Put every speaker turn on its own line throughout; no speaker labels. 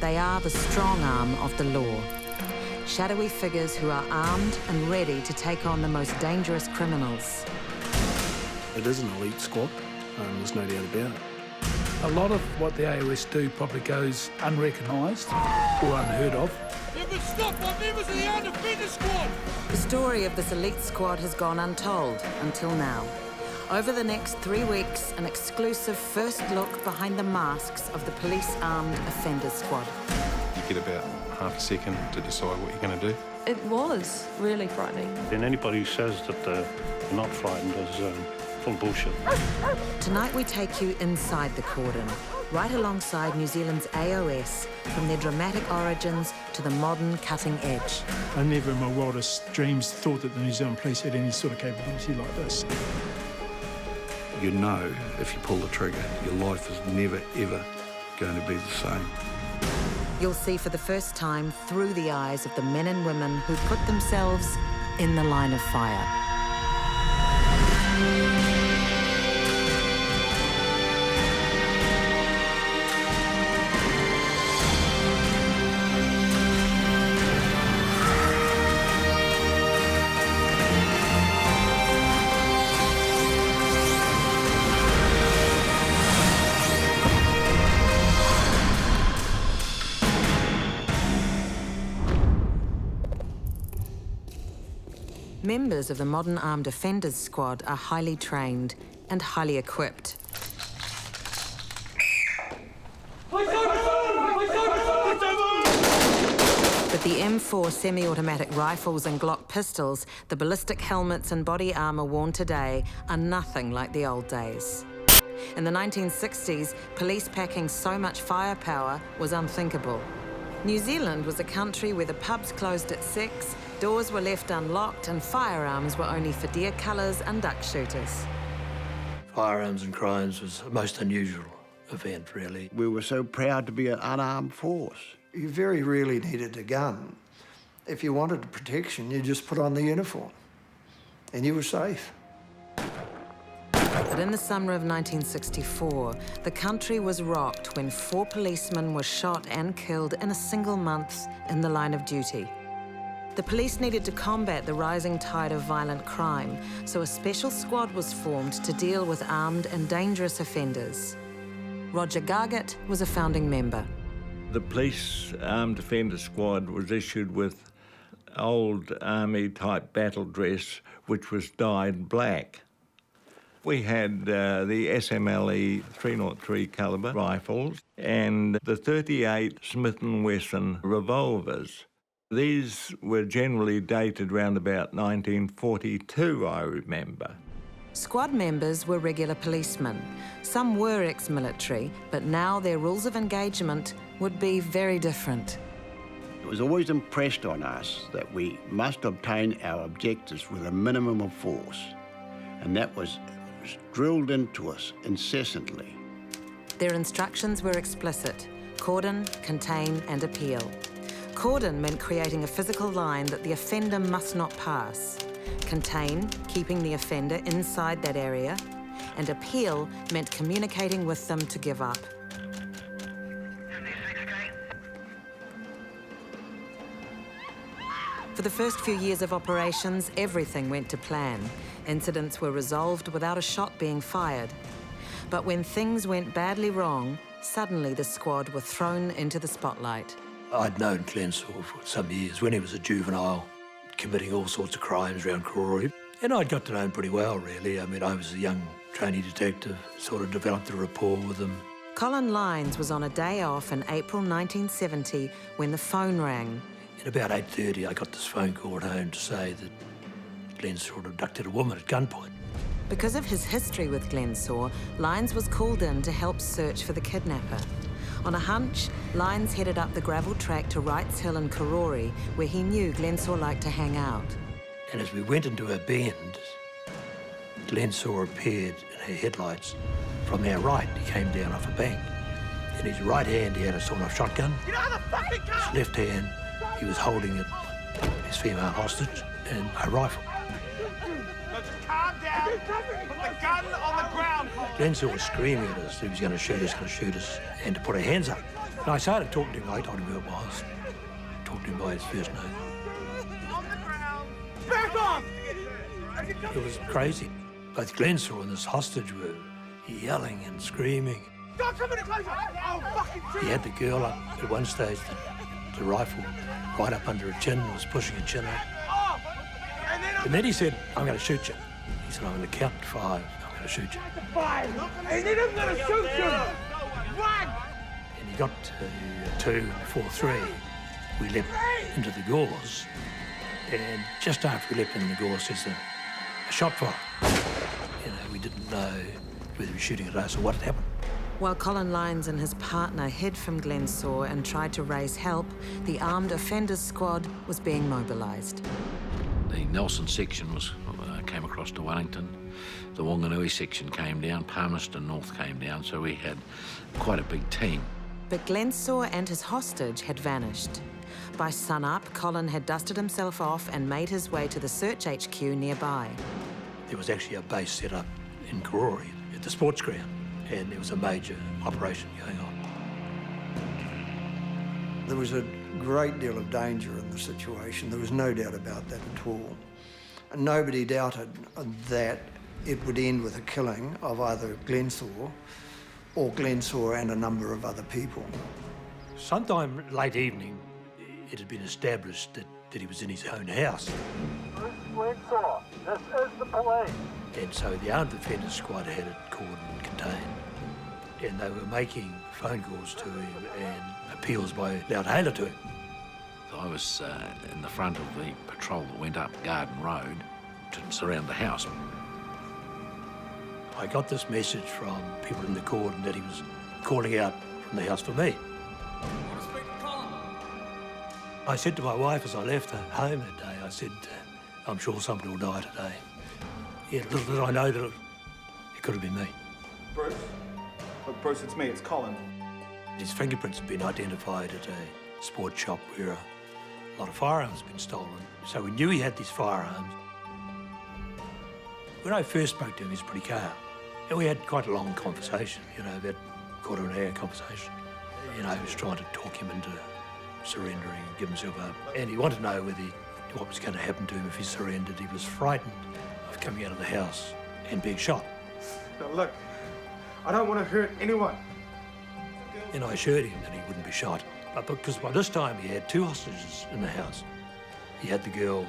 They are the strong arm of the law. Shadowy figures who are armed and ready to take on the most dangerous criminals.
It is an elite squad, there's no doubt about it. A lot of what the AOS do probably goes unrecognised or unheard of.
You've been stopped by members of the undefended squad!
The story of this elite squad has gone untold until now. Over the next 3 weeks, an exclusive first look behind the masks of the Police Armed Offenders Squad.
You get about half a second to decide what you're going to do.
It was really frightening.
And anybody who says that they're not frightened is full bullshit.
Tonight we take you inside the cordon, right alongside New Zealand's AOS, from their dramatic origins to the modern cutting edge.
I never in my wildest dreams thought that the New Zealand Police had any sort of capability like this.
You know, if you pull the trigger, your life is never, ever going to be the same.
You'll see for the first time through the eyes of the men and women who put themselves in the line of fire. Members of the Modern Armed Offenders Squad are highly trained and highly equipped. But the M4 semi-automatic rifles and Glock pistols, the ballistic helmets and body armour worn today are nothing like the old days. In the 1960s, police packing so much firepower was unthinkable. New Zealand was a country where the pubs closed at 6, doors were left unlocked and firearms were only for deer cullers and duck shooters.
Firearms and crimes was a most unusual event, really.
We were so proud to be an unarmed force.
You very rarely needed a gun. If you wanted protection, you just put on the uniform and you were safe.
But in the summer of 1964, the country was rocked when 4 policemen were shot and killed in a single month in the line of duty. The police needed to combat the rising tide of violent crime, so a special squad was formed to deal with armed and dangerous offenders. Roger Gargett was a founding member.
The Police Armed Offender Squad was issued with old army-type battle dress, which was dyed black. We had the SMLE 303 calibre rifles and the 38 Smith & Wesson revolvers. These were generally dated around about 1942, I remember.
Squad members were regular policemen. Some were ex-military, but now their rules of engagement would be very different.
It was always impressed on us that we must obtain our objectives with a minimum of force, and that was drilled into us incessantly.
Their instructions were explicit: cordon, contain and appeal. Cordon meant creating a physical line that the offender must not pass. Contain, keeping the offender inside that area. And appeal meant communicating with them to give up. For the first few years of operations, everything went to plan. Incidents were resolved without a shot being fired. But when things went badly wrong, suddenly the squad were thrown into the spotlight.
I'd known Glenn Saw for some years when he was a juvenile, committing all sorts of crimes around Karori. And I'd got to know him pretty well, really. I mean, I was a young trainee detective, sort of developed a rapport with him.
Colin Lyons was on a day off in April 1970 when the phone rang.
At about 8:30, I got this phone call at home to say that Glenn Saw had abducted a woman at gunpoint.
Because of his history with Glenn Saw, Lyons was called in to help search for the kidnapper. On a hunch, Lyons headed up the gravel track to Wrights Hill in Karori, where he knew Glenn Saw liked to hang out.
And as we went into a bend, Glenn Saw appeared in her headlights. From our right, he came down off a bank. In his right hand, he had a sort of shotgun.
Get out of the fucking car!
His left hand, he was holding it, his female hostage, and a rifle.
Let's calm down. Put the gun on the ground.
Glenn Saw was screaming at us. He was going to shoot us, and to put our hands up. And I started talking to him. I told him who it was. Talked to him by his first name.
On the ground! Back off!
It was crazy. Both Glensaw and this hostage were yelling and screaming.
Don't come any closer! Oh, fucking
He had the girl up at one stage, the rifle right up under her chin, and was pushing her chin up. And then he said, I'm going to shoot you. He said, I'm going to count to 5. I'm going to shoot you.
5! And then I'm going to shoot you! 1!
And he got to 2 before 3. We leapt into the gorse, and just after we leapt into the gorse, there's a shot fire. You know, we didn't know whether he was shooting at us or what had happened.
While Colin Lyons and his partner hid from Glensaw and tried to raise help, the armed offenders squad was being mobilised.
The Nelson section came across to Wellington. The Wanganui section came down, Palmerston North came down, so we had quite a big team.
But Glensaw and his hostage had vanished. By sunup, Colin had dusted himself off and made his way to the search HQ nearby.
There was actually a base set up in Karori at the sports ground, and there was a major operation going on.
There was a great deal of danger in the situation. There was no doubt about that at all. And nobody doubted that it would end with a killing of either Glensaw or Glensaw and a number of other people.
Sometime late evening, it had been established that he was in his own house.
Glensaw, this is the police.
And so the armed offenders squad had it cordoned and contained. And they were making phone calls to him and appeals by loud hailer to him.
I was in the front of the patrol that went up Garden Road to surround the house.
I got this message from people in the cordon that he was calling out from the house for me. I said to my wife as I left her home that day, I said, I'm sure somebody will die today. Yeah, little did I know that it could have been me.
Bruce? Look, Bruce, it's me, it's Colin.
His fingerprints had been identified at a sports shop where a lot of firearms had been stolen. So we knew he had these firearms. When I first spoke to him, he was pretty calm. And we had quite a long conversation, you know, about a quarter of an hour conversation. You know, I was trying to talk him into surrendering and give himself up. And he wanted to know what was going to happen to him if he surrendered. He was frightened of coming out of the house and being shot.
Now look, I don't want to hurt anyone.
And I assured him that he wouldn't be shot. But because by this time he had 2 hostages in the house. He had the girl,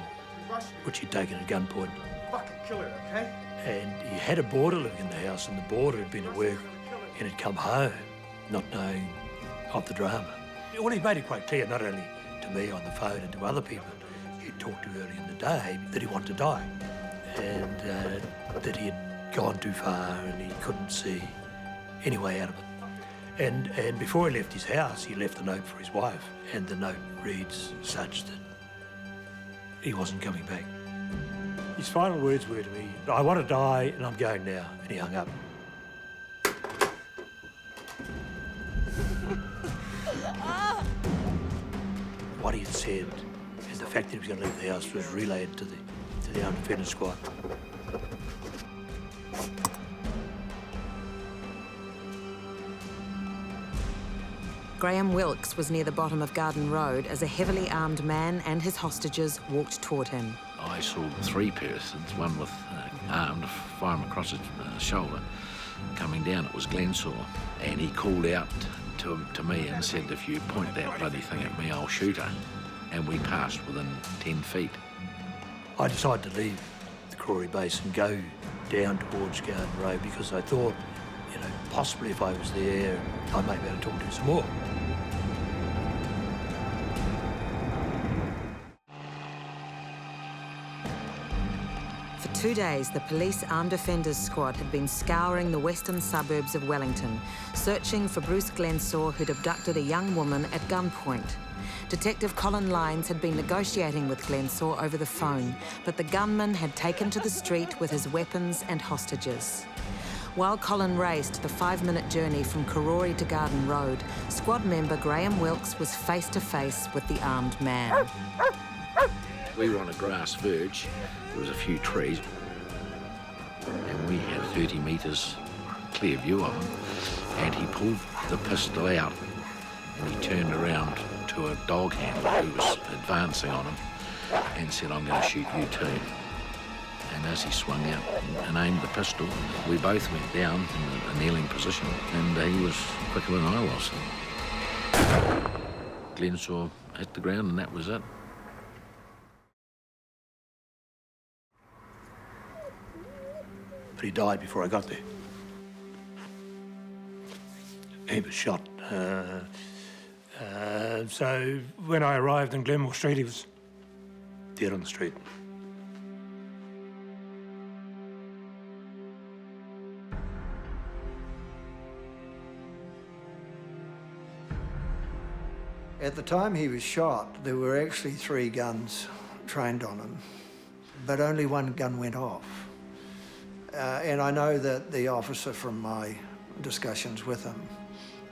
which he'd taken at gunpoint.
Fucking kill her, okay?
And he had a boarder living in the house, and the boarder had been at work and had come home, not knowing of the drama. Well, he made it quite clear, not only to me on the phone and to other people he'd talked to early in the day, that he wanted to die. And that he had gone too far and he couldn't see any way out of it. And before he left his house, he left a note for his wife, and the note reads such that he wasn't coming back. His final words were to me, I want to die and I'm going now, and he hung up. What he had said and the fact that he was going to leave the house was relayed to the armed offenders squad.
Graham Wilkes was near the bottom of Garden Road as a heavily armed man and his hostages walked toward him.
I saw 3 persons, one with armed, firing across his shoulder. Coming down, it was Glensaw, and he called out to me and said, if you point that bloody thing at me, I'll shoot her. And we passed within 10 feet.
I decided to leave the Karori base and go down towards Garden Road because I thought, you know, possibly if I was there, I might be able to talk to him some more.
For 2 days, the police armed offenders squad had been scouring the western suburbs of Wellington, searching for Bruce Glensaw, who'd abducted a young woman at gunpoint. Detective Colin Lyons had been negotiating with Glensaw over the phone, but the gunman had taken to the street with his weapons and hostages. While Colin raced the 5-minute journey from Karori to Garden Road, squad member Graham Wilkes was face to face with the armed man.
We were on a grass verge, there was a few trees, and we had 30 metres clear view of him, and he pulled the pistol out and he turned around to a dog handler who was advancing on him and said, "I'm going to shoot you too." And as he swung out and aimed the pistol, we both went down in a kneeling position, and he was quicker than I was. Glensaw hit the ground, and that was it.
But he died before I got there. He was shot.
So when I arrived in Glenmore Street, he was
Dead on the street.
At the time he was shot, there were actually 3 guns trained on him, but only 1 gun went off. And I know that the officer from my discussions with him,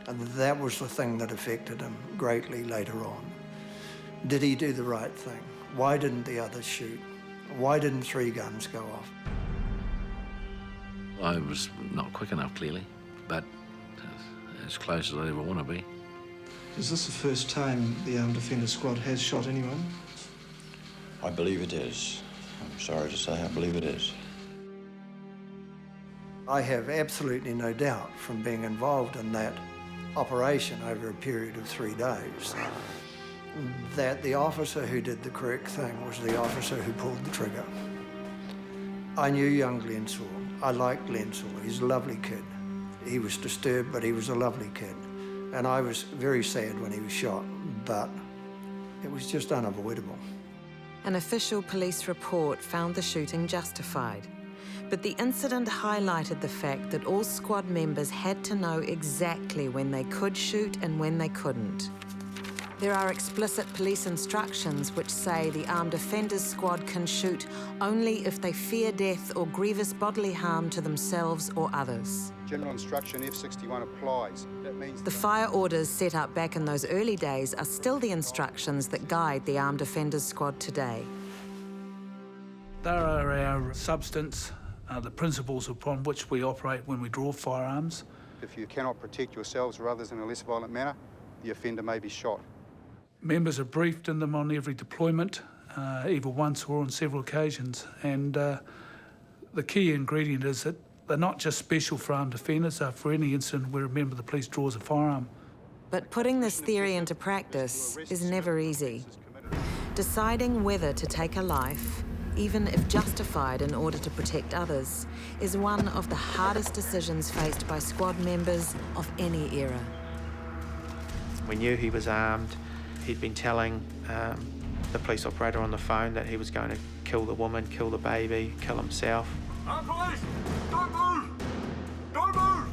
and that was the thing that affected him greatly later on. Did he do the right thing? Why didn't the others shoot? Why didn't 3 guns go off?
I was not quick enough, clearly, but as close as I ever want to be.
Is this the first time the Armed Defenders Squad has shot anyone?
I believe it is. I'm sorry to say, I believe it is.
I have absolutely no doubt from being involved in that operation over a period of 3 days that the officer who did the correct thing was the officer who pulled the trigger. I knew young Glensaw. I liked Glensaw. He's a lovely kid. He was disturbed, but he was a lovely kid. And I was very sad when he was shot, but it was just unavoidable.
An official police report found the shooting justified. But the incident highlighted the fact that all squad members had to know exactly when they could shoot and when they couldn't. There are explicit police instructions which say the Armed Offenders Squad can shoot only if they fear death or grievous bodily harm to themselves or others.
General instruction F61 applies. That means
the fire orders set up back in those early days are still the instructions that guide the Armed Offenders Squad today.
They are our substance, the principles upon which we operate when we draw firearms.
if you cannot protect yourselves or others in a less violent manner, the offender may be shot.
Members are briefed in them on every deployment, either once or on several occasions, and the key ingredient is that they're not just special for armed offenders, for any incident where a member of the police draws a firearm.
But putting this theory into practice is never easy. Deciding whether to take a life, even if justified in order to protect others, is one of the hardest decisions faced by squad members of any era.
We knew he was armed. He'd been telling the police operator on the phone that he was going to kill the woman, kill the baby, kill himself.
Police! Don't move! Don't move!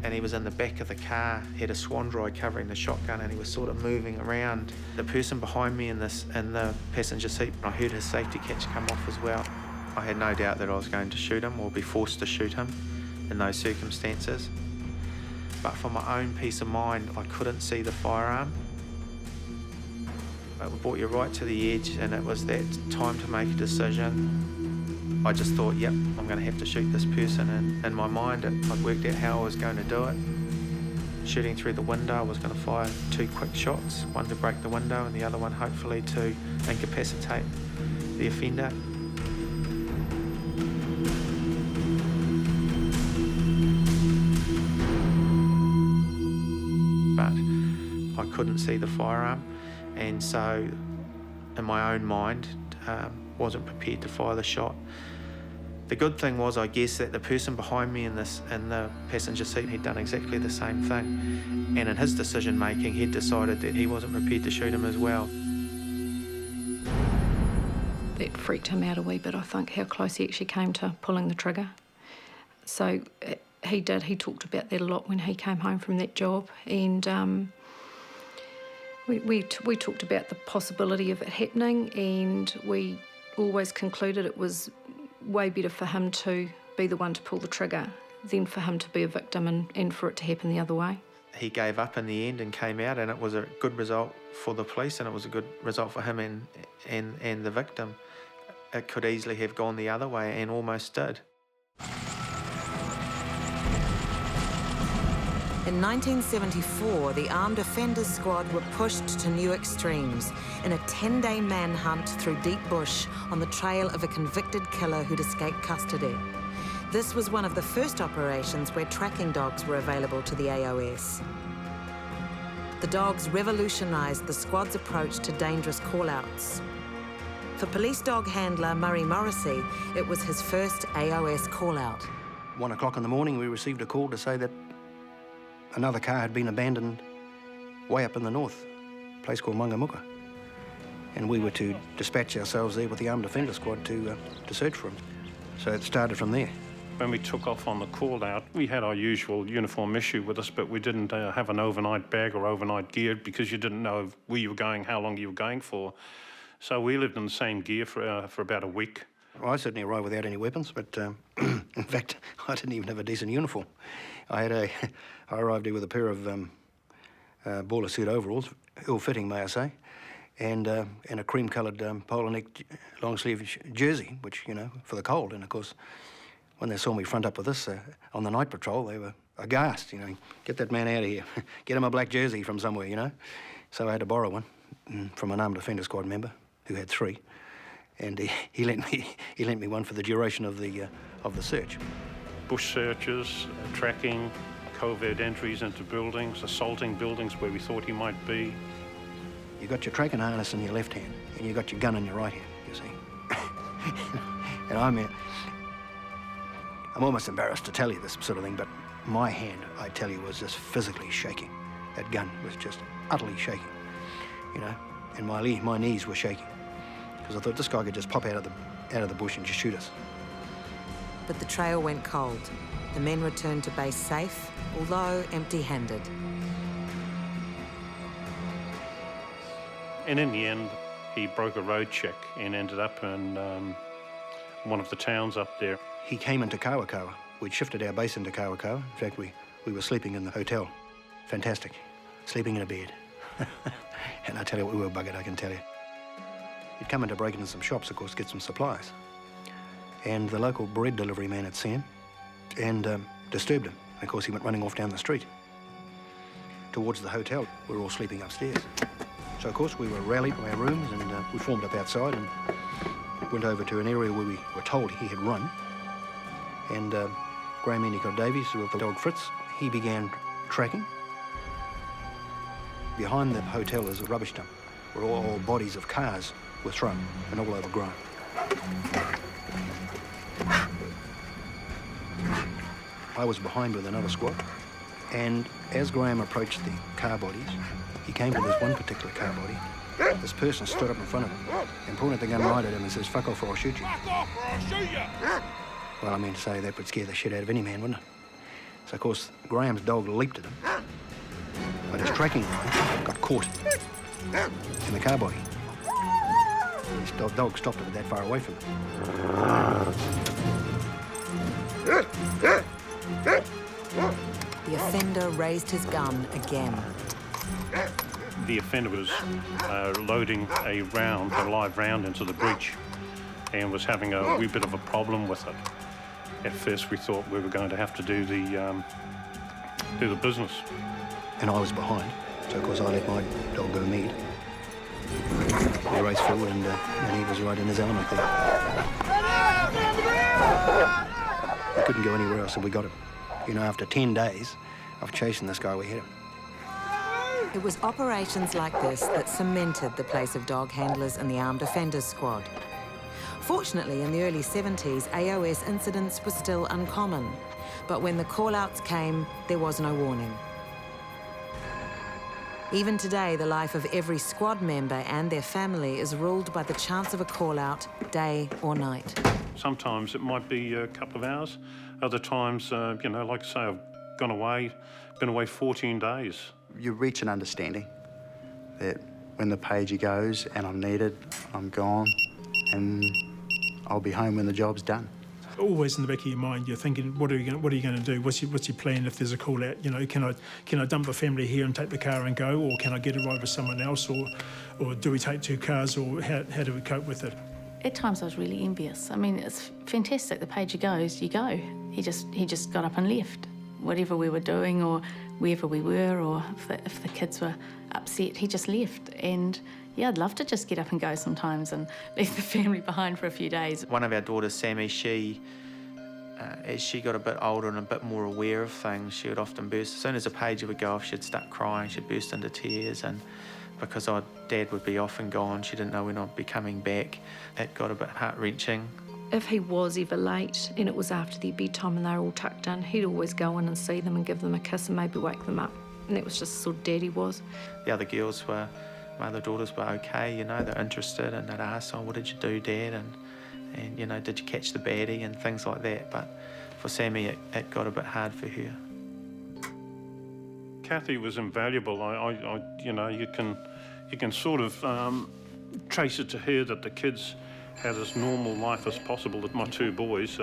And he was in the back of the car, he had a swan dry covering the shotgun, and he was sort of moving around. The person behind me in the passenger seat, I heard his safety catch come off as well. I had no doubt that I was going to shoot him or be forced to shoot him in those circumstances. But for my own peace of mind, I couldn't see the firearm. It brought you right to the edge, and it was that time to make a decision. I just thought, yep, I'm going to have to shoot this person, and in my mind I'd worked out how I was going to do it. Shooting through the window, I was going to fire 2 quick shots, one to break the window and the other one hopefully to incapacitate the offender. But I couldn't see the firearm, and so in my own mind wasn't prepared to fire the shot. The good thing was, I guess, that the person behind me in the passenger seat had done exactly the same thing, and in his decision making he'd decided that he wasn't prepared to shoot him as well.
That freaked him out a wee bit, I think, how close he actually came to pulling the trigger. So he talked about that a lot when he came home from that job, and we talked about the possibility of it happening, and we always concluded it was way better for him to be the one to pull the trigger than for him to be a victim and for it to happen the other way.
He gave up in the end and came out, and it was a good result for the police, and it was a good result for him and the victim. It could easily have gone the other way, and almost did.
In 1974, the Armed Offenders Squad were pushed to new extremes in a 10-day manhunt through deep bush on the trail of a convicted killer who'd escaped custody. This was one of the first operations where tracking dogs were available to the AOS. The dogs revolutionised the squad's approach to dangerous call-outs. For police dog handler Murray Morrissey, it was his first AOS call-out.
1 o'clock in the morning, we received a call to say that another car had been abandoned way up in the north, a place called Mangamuka. And we were to dispatch ourselves there with the Armed Offender Squad to search for him. So it started from there.
When we took off on the call-out, we had our usual uniform issue with us, but we didn't have an overnight bag or overnight gear because you didn't know where you were going, how long you were going for. So we lived in the same gear for about a week.
Well, I certainly arrived without any weapons, but in fact, I didn't even have a decent uniform. I arrived here with a pair of baller suit overalls, ill-fitting, may I say, and a cream-coloured polo neck long-sleeve jersey, which, you know, for the cold. And of course, when they saw me front up with this on the night patrol, they were aghast. You know, get that man out of here, get him a black jersey from somewhere, you know. So I had to borrow one from an Armed Offender Squad member who had 3. And he lent me one for the duration of the search.
Bush searches, tracking, covert entries into buildings, assaulting buildings where we thought he might be.
You got your tracking harness in your left hand, and you got your gun in your right hand, you see. And I'm almost embarrassed to tell you this sort of thing, but my hand, I tell you, was just physically shaking. That gun was just utterly shaking, you know, and my knees were shaking. Because I thought this guy could just pop out of the bush and just shoot us.
But the trail went cold. The men returned to base safe, although empty-handed.
And in the end, he broke a road check and ended up in one of the towns up there.
He came into Kawakawa. We'd shifted our base into Kawakawa. In fact, we were sleeping in the hotel. Fantastic. Sleeping in a bed. And I tell you what, we were buggered, I can tell you. He'd come in to break into some shops, of course, get some supplies. And the local bread delivery man had seen him and disturbed him. And of course, he went running off down the street towards the hotel. We were all sleeping upstairs. So, of course, we were rallied from our rooms and we formed up outside and went over to an area where we were told he had run. And Graham Endicott Davies, with the dog Fritz, he began tracking. Behind the hotel is a rubbish dump where all bodies of cars were thrown and all overgrown. I was behind with another squad, and as Graham approached the car bodies, he came to this one particular car body. This person stood up in front of him and pointed the gun right at him and says, "Fuck off or I'll shoot you."
Fuck off or I'll shoot you!
Well, I mean to say, that would scare the shit out of any man, wouldn't it? So, of course, Graham's dog leaped at him, but his tracking line got caught in the car body. His dog stopped it that far away from him.
The offender raised his gun again.
The offender was loading a live round into the breech and was having a wee bit of a problem with it. At first we thought we were going to have to do the business.
And I was behind, so of course I let my dog go mead. We raced forward and he was right in his element there. We couldn't go anywhere else, so we got him. You know, after 10 days of chasing this guy, we hit him.
It was operations like this that cemented the place of dog handlers in the Armed Offenders Squad. Fortunately, in the early 70s, AOS incidents were still uncommon. But when the call-outs came, there was no warning. Even today, the life of every squad member and their family is ruled by the chance of a call-out, day or night.
Sometimes it might be a couple of hours. Other times, you know, like I say, I've been away 14 days.
You reach an understanding that when the pager goes and I'm needed, I'm gone, and I'll be home when the job's done.
Always in the back of your mind, you're thinking, what are you going to do? What's your plan if there's a call out? You know, can I dump the family here and take the car and go, or can I get a ride with someone else, or do we take 2 cars, or how do we cope with it?
At times I was really envious. I mean, it's fantastic. The pager goes, you go. He just got up and left. whatever we were doing or wherever we were, or if the kids were upset, he just left. And yeah, I'd love to just get up and go sometimes and leave the family behind for a few days.
One of our daughters, Sammy, as she got a bit older and a bit more aware of things, she would often burst. As soon as a pager would go off, she'd start crying, she'd burst into tears, and because our dad would be off and gone, she didn't know when I'd be coming back. It got a bit heart-wrenching.
If he was ever late and it was after their bedtime and they were all tucked in, he'd always go in and see them and give them a kiss and maybe wake them up. And that was just the sort of dad he was.
The other girls were, my other daughters were okay, you know, they're interested, and they'd ask, oh, what did you do, Dad? And you know, did you catch the baddie and things like that. But for Sammy, it got a bit hard for her.
Kathy was invaluable. You know, you can sort of trace it to her that the kids had as normal life as possible with my two boys.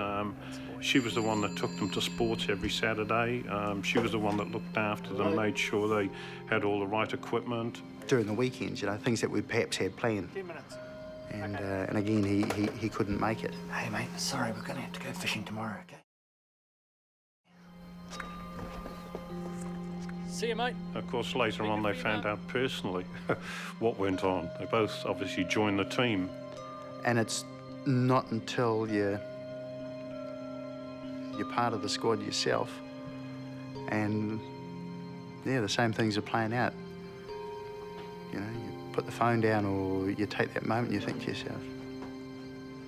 She was the one that took them to sports every Saturday. She was the one that looked after them, made sure they had all the right equipment.
During the weekends, you know, things that we perhaps had planned.
10 minutes.
And again, he couldn't make it.
Hey, mate, sorry, we're going to have to go fishing tomorrow, okay?
See you, mate.
Of course, later on, they found out personally what went on. They both obviously joined the team.
And it's not until you're part of the squad yourself, and yeah, the same things are playing out. You know, you put the phone down or you take that moment and you think to yourself,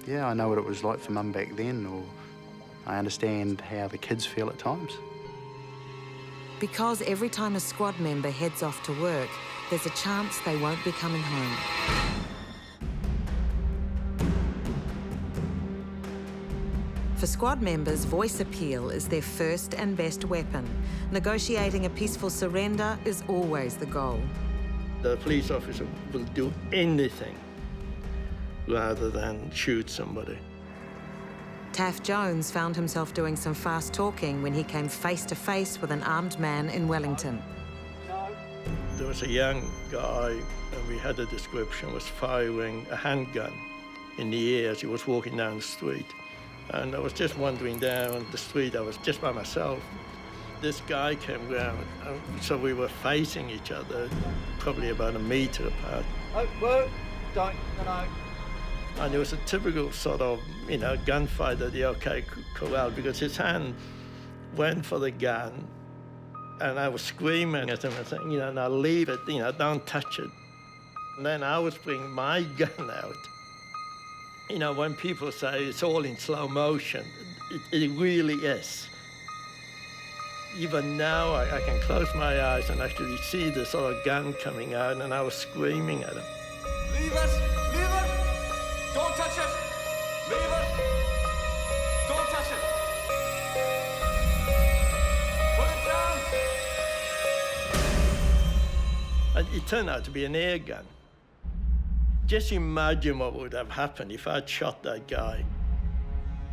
yeah, I know what it was like for Mum back then, or I understand how the kids feel at times.
Because every time a squad member heads off to work, there's a chance they won't be coming home. For squad members, voice appeal is their first and best weapon. Negotiating a peaceful surrender is always the goal.
The police officer will do anything rather than shoot somebody.
Taff Jones found himself doing some fast talking when he came face to face with an armed man in Wellington.
There was a young guy, and we had a description, was firing a handgun in the air as he was walking down the street. And I was just wandering down the street. I was just by myself. This guy came round, so we were facing each other, probably about a metre apart.
Oh, whoa, don't, no.
And it was a typical sort of, you know, gunfight that the OK could call out, because his hand went for the gun, and I was screaming at him and saying, you know, now leave it, you know, don't touch it. And then I was bringing my gun out. You know, when people say it's all in slow motion, it really is. Even now, I can close my eyes and actually see the sort of gun coming out, and I was screaming at him.
Leave it! Leave it! Don't touch it! Leave it! Don't touch it! Put it down!
And it turned out to be an air gun. Just imagine what would have happened if I'd shot that guy.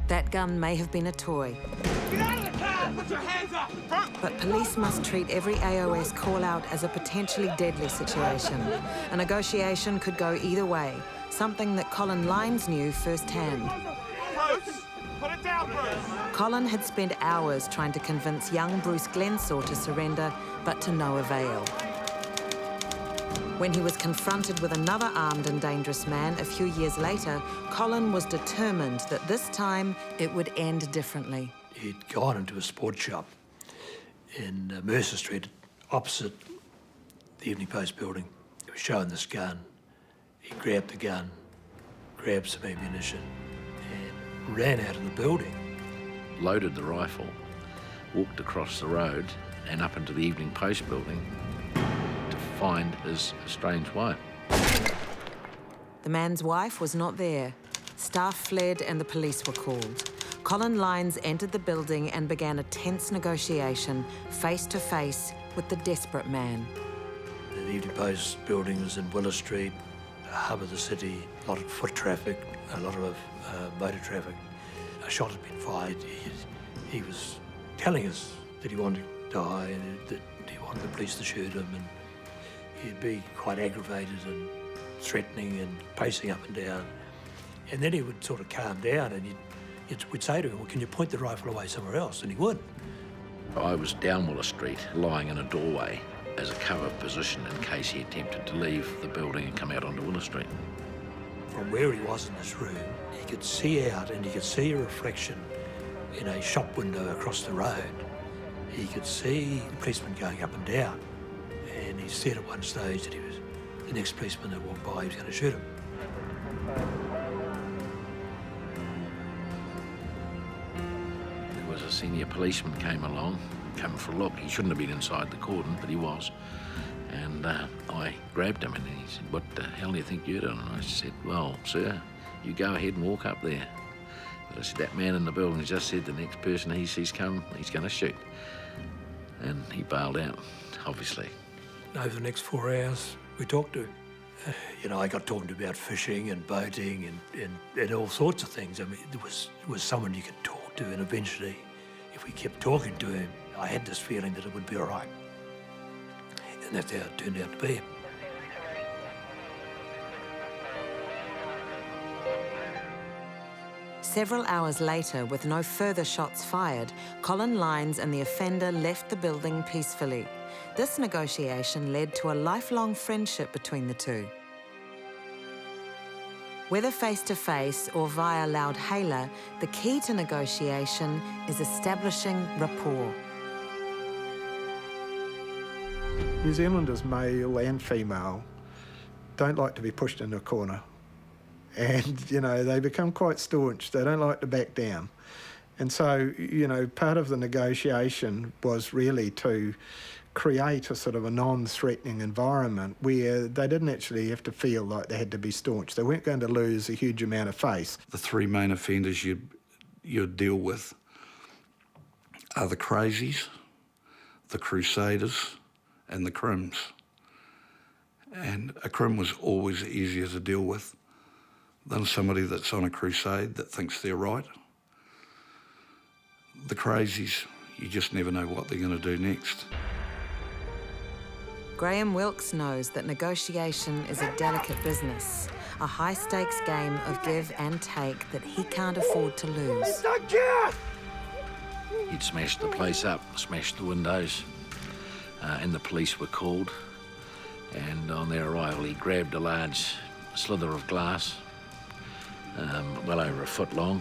That gun may have been a toy.
Get out of the car! Put your hands up!
But police must treat every AOS call-out as a potentially deadly situation. A negotiation could go either way, something that Colin Lyons knew firsthand.
Bruce! Put it down, Bruce!
Colin had spent hours trying to convince young Bruce Glensaw to surrender, but to no avail. When he was confronted with another armed and dangerous man a few years later, Colin was determined that this time it would end differently.
He'd gone into a sports shop in Mercer Street, opposite the Evening Post building. He was shown this gun. He grabbed the gun, grabbed some ammunition, and ran out of the building.
Loaded the rifle, walked across the road and up into the Evening Post building to find his estranged wife.
The man's wife was not there. Staff fled and the police were called. Colin Lyons entered the building and began a tense negotiation, face to face with the desperate man.
The Evening Post building was in Willow Street, a hub of the city, a lot of foot traffic, a lot of motor traffic. A shot had been fired. He was telling us that he wanted to die and that he wanted the police to shoot him, and he'd be quite aggravated and threatening and pacing up and down. And then he would sort of calm down and we'd say to him, well, can you point the rifle away somewhere else? And he would.
I was down Willer Street, lying in a doorway as a cover position in case he attempted to leave the building and come out onto Willer Street.
From where he was in this room, he could see out and he could see a reflection in a shop window across the road. He could see the policeman going up and down, and he said at one stage that the next policeman that walked by, he was going to shoot him.
There was a senior policeman came along, coming for a look. He shouldn't have been inside the cordon, but he was. And I grabbed him and he said, "What the hell do you think you're doing?" And I said, "Well, sir, you go ahead and walk up there." But I said, "That man in the building just said the next person he sees come, he's going to shoot." And he bailed out, obviously.
Over the next 4 hours, we talked to him. You know, I got talking about fishing and boating and all sorts of things. I mean, there was someone you could talk to, and eventually, if we kept talking to him, I had this feeling that it would be all right. And that's how it turned out to be.
Several hours later, with no further shots fired, Colin Lyons and the offender left the building peacefully. This negotiation led to a lifelong friendship between the two. Whether face-to-face or via loud hailer, the key to negotiation is establishing rapport.
New Zealanders, male and female, don't like to be pushed into a corner. And, you know, they become quite staunch. They don't like to back down. And so, you know, part of the negotiation was really to create a sort of a non-threatening environment where they didn't actually have to feel like they had to be staunch. They weren't going to lose a huge amount of face.
The three main offenders you'd deal with are the crazies, the crusaders, and the crims. And a crim was always easier to deal with than somebody that's on a crusade that thinks they're right. The crazies, you just never know what they're going to do next.
Graham Wilkes knows that negotiation is a delicate business, a high-stakes game of give and take that he can't afford to lose.
He'd smashed the place up, smashed the windows, and the police were called. And on their arrival, he grabbed a large slither of glass, well over a foot long,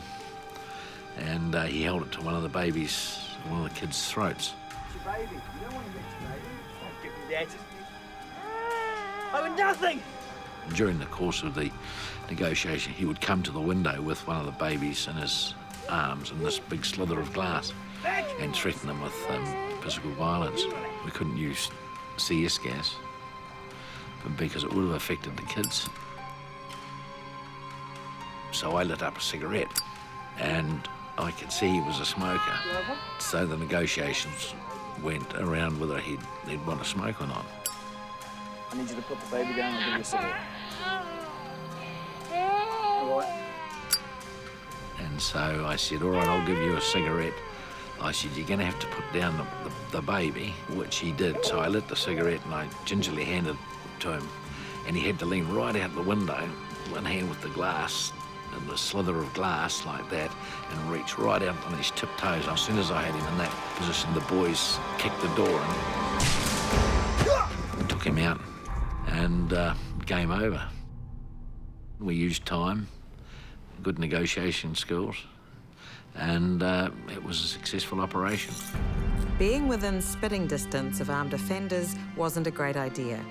and he held it to one of the kids' throats.
It's your baby. You don't want to get your baby. Don't give me that. I want nothing.
During the course of the negotiation, he would come to the window with one of the babies in his arms and this big slither of glass and threaten them with physical violence. We couldn't use CS gas because it would have affected the kids. So I lit up a cigarette and I could see he was a smoker. So the negotiations went around whether he'd want to smoke or not.
I need you to put the baby down and give you a cigarette. All right.
And so I said, "All right, I'll give you a cigarette." I said, "You're going to have to put down the baby," which he did. So I lit the cigarette and I gingerly handed it to him. And he had to lean right out the window, one hand with the glass, and the slither of glass like that, and reach right out on his tiptoes. As soon as I had him in that position, the boys kicked the door and took him out, and game over. We used time, good negotiation skills, and it was a successful operation.
Being within spitting distance of armed offenders wasn't a great idea.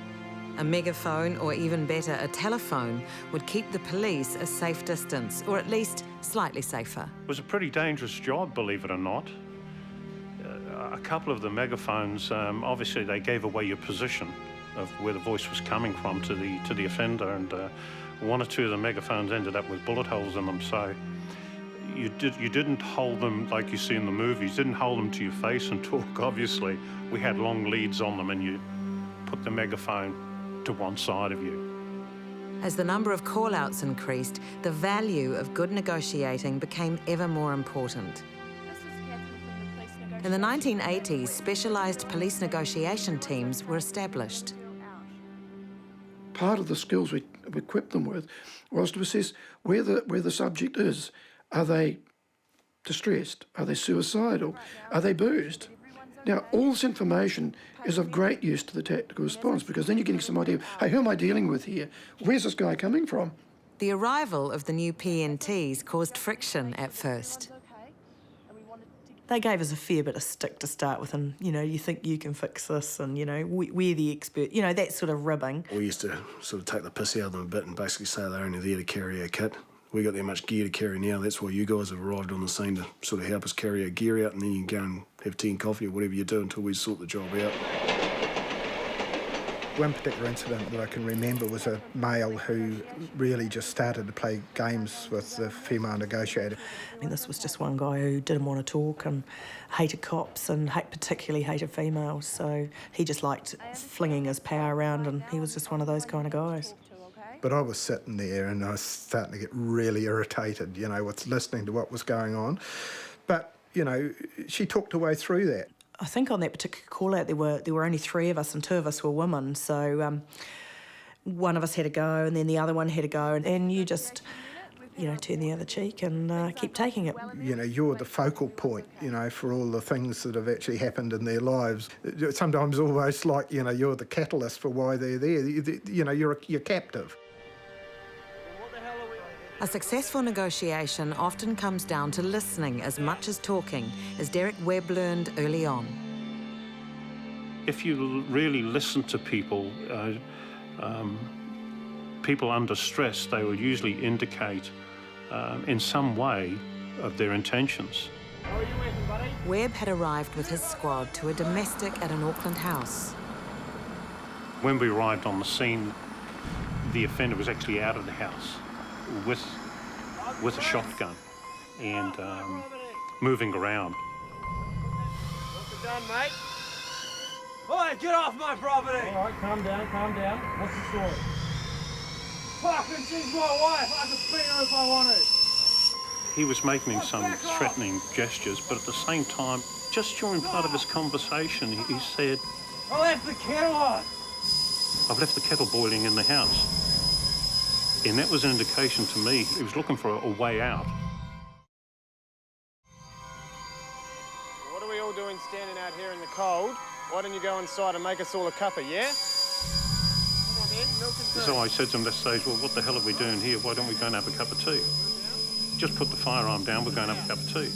A megaphone, or even better, a telephone, would keep the police a safe distance, or at least slightly safer.
It was a pretty dangerous job, believe it or not. A couple of the megaphones, obviously they gave away your position of where the voice was coming from to the offender, and one or two of the megaphones ended up with bullet holes in them, so you didn't hold them like you see in the movies, didn't hold them to your face and talk, obviously. We had long leads on them and you put the megaphone to one side of you.
As the number of call-outs increased, the value of good negotiating became ever more important. In the 1980s, specialised police negotiation teams were established.
Part of the skills we equipped them with was to assess where the subject is. Are they distressed? Are they suicidal? Are they boozed? Now, all this information is of great use to the tactical response, because then you're getting some idea, hey, who am I dealing with here? Where's this guy coming from?
The arrival of the new PNTs caused friction at first.
They gave us a fair bit of stick to start with, and, you know, you think you can fix this, and, you know, we're the expert, you know, that sort of ribbing.
We used to sort of take the piss out of them a bit and basically say they're only there to carry our kit. We got that much gear to carry now, that's why you guys have arrived on the scene to sort of help us carry our gear out, and then you can go and have tea and coffee or whatever you do until we sort the job out.
One particular incident that I can remember was a male who really just started to play games with the female negotiator.
I mean, this was just one guy who didn't want to talk and hated cops and particularly hated females, so he just liked flinging his power around, and he was just one of those kind of guys.
But I was sitting there and I was starting to get really irritated, you know, with listening to what was going on. But, you know, she talked her way through that.
I think on that particular call-out there were only 3 of us and 2 of us were women, so one of us had a go and then the other one had a go, and you just, you know, turn the other cheek and keep taking it.
You know, you're the focal point, you know, for all the things that have actually happened in their lives. Sometimes almost like, you know, you're the catalyst for why they're there. You know, you're captive.
A successful negotiation often comes down to listening as much as talking, as Derek Webb learned early on.
If you really listen to people, people under stress, they will usually indicate in some way of their intentions.
How are you working, buddy?
Webb had arrived with his squad to a domestic at an Auckland house.
When we arrived on the scene, the offender was actually out of the house with a shotgun and moving around.
What's it done, mate? Oi, get off my property! All right, calm down, calm down. What's the story? Fucking, she's my wife. I could beat her if I wanted.
He was making some threatening gestures, but at the same time, just during part of his conversation, he said,
I left the kettle on.
I've left the kettle boiling in the house. And that was an indication to me he was looking for a way out.
What are we all doing standing out here in the cold? Why don't you go inside and make us all a cuppa, yeah? Come on then, milk and tea.
So I said to him at that stage, well, what the hell are we doing here? Why don't we go and have a cup of tea? Just put the firearm down, we're going to have a cup of tea.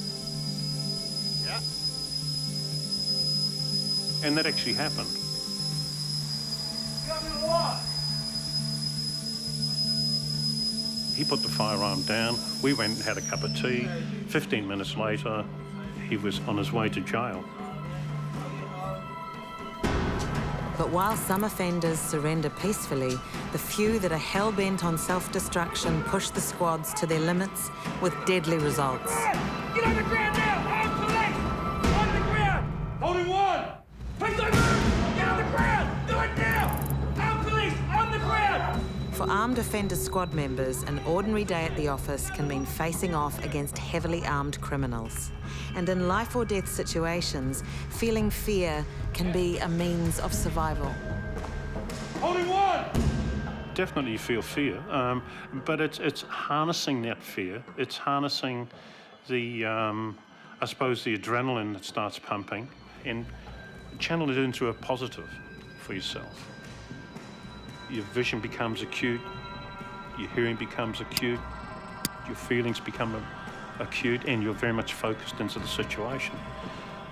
Yeah.
And that actually happened.
Come and what?
He put the firearm down, we went and had a cup of tea. 15 minutes later, he was on his way to jail.
But while some offenders surrender peacefully, the few that are hell-bent on self-destruction push the squads to their limits with deadly results.
Get on the ground now! I'm police! On the ground! Holding one! Please don't move! Get on the ground! Do it now! I'm police! On the ground!
For armed offender squad members, an ordinary day at the office can mean facing off against heavily armed criminals. And in life or death situations, feeling fear can be a means of survival.
Holding one!
Definitely you feel fear, but it's harnessing that fear. It's harnessing the, I suppose, the adrenaline that starts pumping and channel it into a positive for yourself. Your vision becomes acute, your hearing becomes acute, your feelings become acute, and you're very much focused into the situation.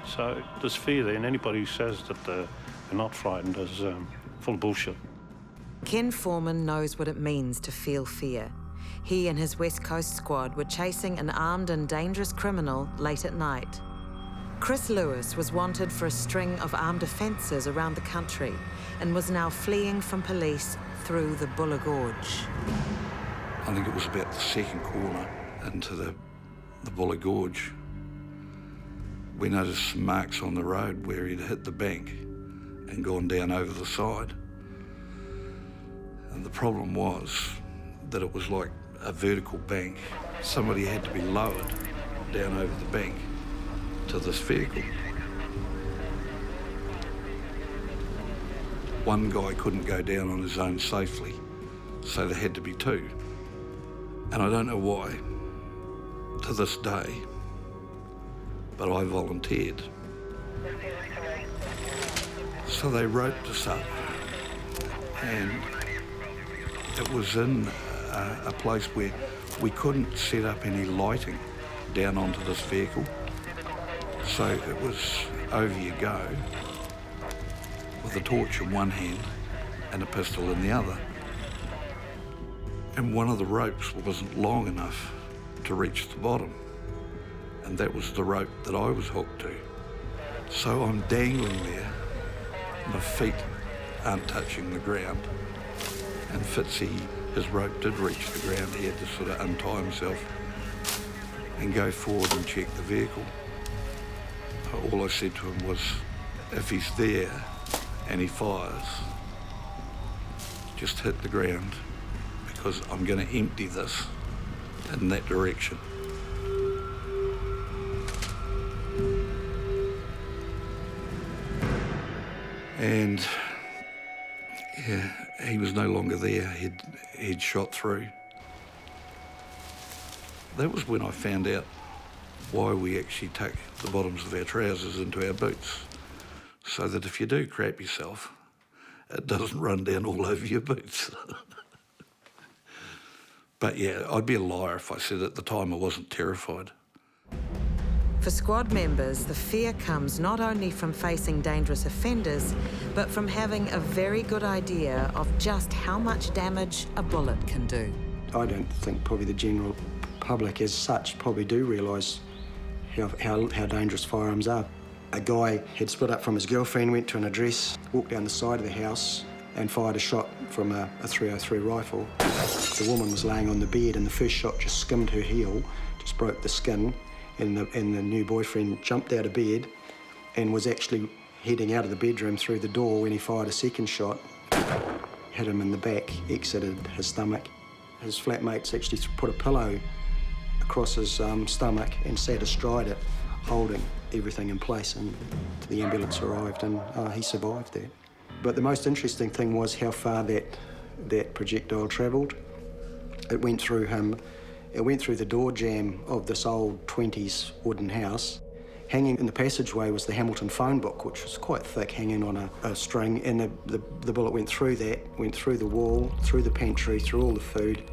So there's fear there, and anybody who says that they're not frightened is full of bullshit.
Ken Foreman knows what it means to feel fear. He and his West Coast squad were chasing an armed and dangerous criminal late at night. Chris Lewis was wanted for a string of armed offences around the country and was now fleeing from police through the Buller Gorge.
I think it was about the second corner into the Buller Gorge. We noticed some marks on the road where he'd hit the bank and gone down over the side. And the problem was that it was like a vertical bank. Somebody had to be lowered down over the bank to this vehicle. One guy couldn't go down on his own safely, so there had to be 2. And I don't know why, to this day, but I volunteered. So they roped us up, and it was in a place where we couldn't set up any lighting down onto this vehicle. So it was over you go with a torch in one hand and a pistol in the other. And one of the ropes wasn't long enough to reach the bottom, and that was the rope that I was hooked to. So I'm dangling there, my feet aren't touching the ground, and Fitzy, his rope did reach the ground. He had to sort of untie himself and go forward and check the vehicle. All I said to him was, if he's there and he fires, just hit the ground, because I'm going to empty this in that direction. And yeah, he was no longer there. He'd shot through. That was when I found out why we actually tuck the bottoms of our trousers into our boots, so that if you do crap yourself, it doesn't run down all over your boots. But yeah, I'd be a liar if I said at the time I wasn't terrified.
For squad members, the fear comes not only from facing dangerous offenders, but from having a very good idea of just how much damage a bullet can do.
I don't think probably the general public as such probably do realise how dangerous firearms are. A guy had split up from his girlfriend, went to an address, walked down the side of the house and fired a shot from a .303 rifle. The woman was laying on the bed and the first shot just skimmed her heel, just broke the skin, and the new boyfriend jumped out of bed and was actually heading out of the bedroom through the door when he fired a second shot. Hit him in the back, exited his stomach. His flatmates actually put a pillow across his stomach and sat astride it, holding everything in place, and the ambulance arrived and he survived that. But the most interesting thing was how far that projectile travelled. It went through him. It went through the door jamb of this old 20s wooden house. Hanging in the passageway was the Hamilton phone book, which was quite thick, hanging on a string, and the bullet went through that, went through the wall, through the pantry, through all the food.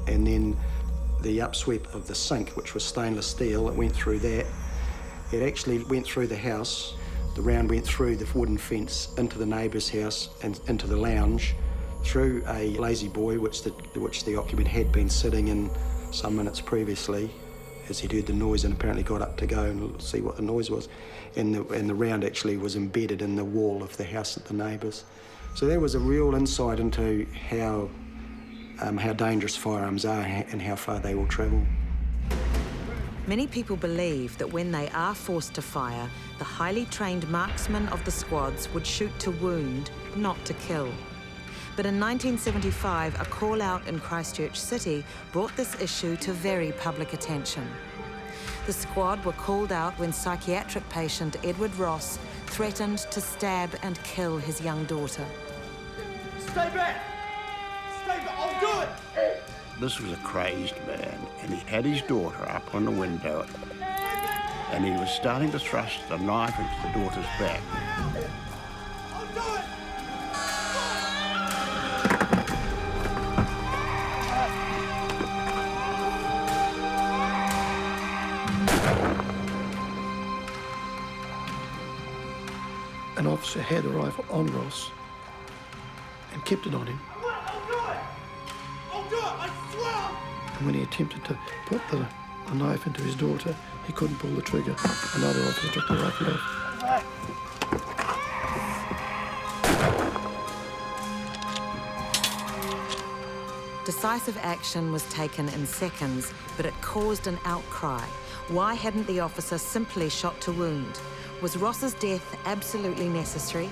And then the upsweep of the sink, which was stainless steel, it went through that. It actually went through the house. The round went through the wooden fence into the neighbour's house and into the lounge, through a lazy boy, which the occupant had been sitting in some minutes previously, as he'd heard the noise and apparently got up to go and see what the noise was. And the round actually was embedded in the wall of the house at the neighbours. So there was a real insight into how dangerous firearms are and how far they will travel.
Many people believe that when they are forced to fire, the highly trained marksmen of the squads would shoot to wound, not to kill. But in 1975, a call-out in Christchurch City brought this issue to very public attention. The squad were called out when psychiatric patient Edward Ross threatened to stab and kill his young daughter.
Stay back! Stay back! I'll do it!
This was a crazed man, and he had his daughter up on the window, and he was starting to thrust the knife into the daughter's back.
I'll do it!
An officer had the rifle on Ross and kept it on him. And when he attempted to put the knife into his daughter, he couldn't pull the trigger. Another officer took the rifle off.
Decisive action was taken in seconds, but it caused an outcry. Why hadn't the officer simply shot to wound? Was Ross's death absolutely necessary?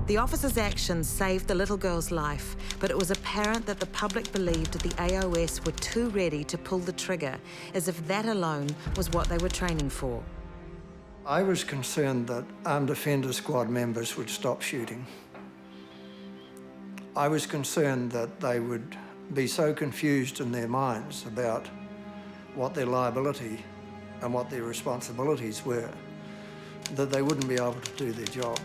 The officer's actions saved the little girl's life, but it was apparent that the public believed the AOS were too ready to pull the trigger, as if that alone was what they were training for.
I was concerned that armed offender squad members would stop shooting. I was concerned that they would be so confused in their minds about what their liability and what their responsibilities were, that they wouldn't be able to do their job.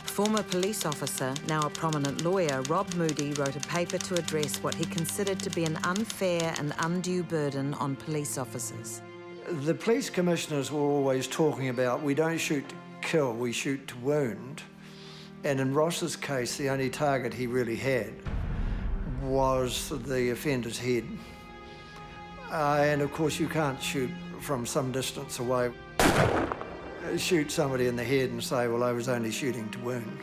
Former police officer, now a prominent lawyer, Rob Moody wrote a paper to address what he considered to be an unfair and undue burden on police officers.
The police commissioners were always talking about, we don't shoot to kill, we shoot to wound. And in Ross's case, the only target he really had was the offender's head. And of course, you can't shoot from some distance away. Shoot somebody in the head and say, well, I was only shooting to wound.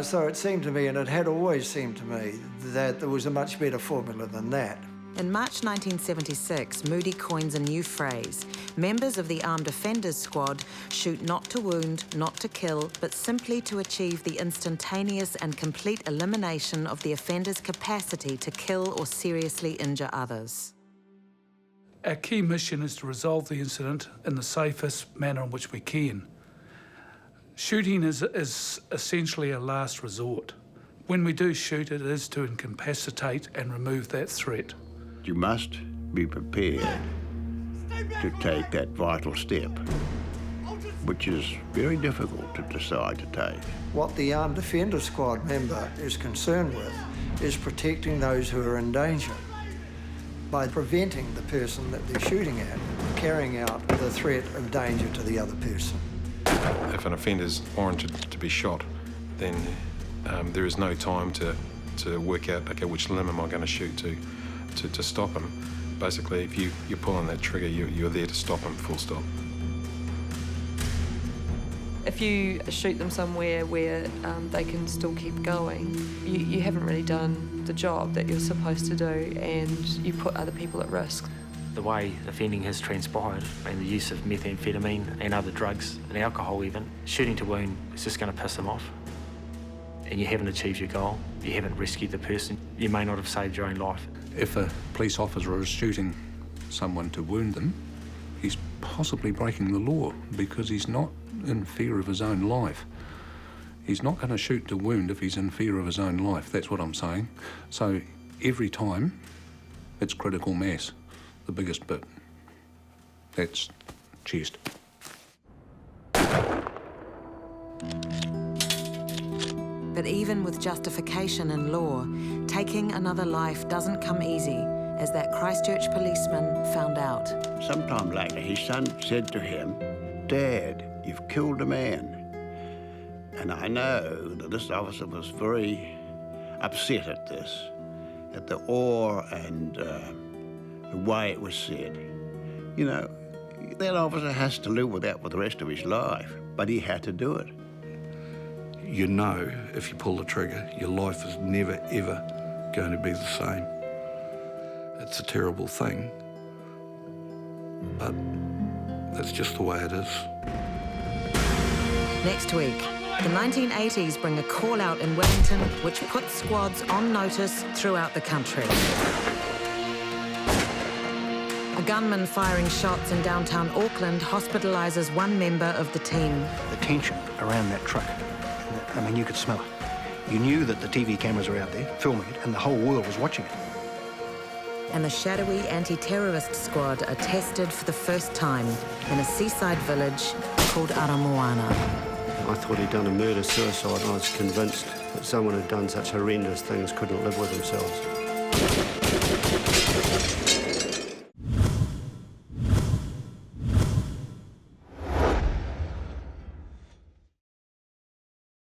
So it seemed to me, and it had always seemed to me, that there was a much better formula than that.
In March 1976, Moody coins a new phrase. Members of the Armed Offenders Squad shoot not to wound, not to kill, but simply to achieve the instantaneous and complete elimination of the offender's capacity to kill or seriously injure others.
Our key mission is to resolve the incident in the safest manner in which we can. Shooting is essentially a last resort. When we do shoot, it is to incapacitate and remove that threat.
You must be prepared to take that vital step, which is very difficult to decide to take.
What the Armed Offenders Squad member is concerned with is protecting those who are in danger by preventing the person that they're shooting at carrying out the threat of danger to the other person.
If an offender's warranted to be shot, then there is no time to work out, okay, which limb am I going to shoot to stop him. Basically, if you're pulling that trigger, you're there to stop him, full stop.
If you shoot them somewhere where they can still keep going, you haven't really done the job that you're supposed to do, and you put other people at risk.
The way offending has transpired and the use of methamphetamine and other drugs and alcohol even, shooting to wound is just going to piss them off. And you haven't achieved your goal, you haven't rescued the person, you may not have saved your own life.
If a police officer is shooting someone to wound them, he's possibly breaking the law because he's not in fear of his own life. He's not going to shoot to wound if he's in fear of his own life, that's what I'm saying. So every time, it's critical mass, the biggest bit. That's chest.
But even with justification in law, taking another life doesn't come easy, as that Christchurch policeman found out.
Sometime later, his son said to him, "Dad, you've killed a man." And I know that this officer was very upset at this, at the awe and the way it was said. You know, that officer has to live with that for the rest of his life, but he had to do it.
You know, if you pull the trigger, your life is never, ever going to be the same. It's a terrible thing, but that's just the way it is.
Next week, the 1980s bring a call-out in Wellington which puts squads on notice throughout the country. A gunman firing shots in downtown Auckland hospitalises one member of the team.
The tension around that truck, I mean, you could smell it. You knew that the TV cameras were out there filming it and the whole world was watching it.
And the shadowy anti-terrorist squad are tested for the first time in a seaside village called Aramoana.
I thought he'd done a murder-suicide, and I was convinced that someone who'd done such horrendous things couldn't live with themselves.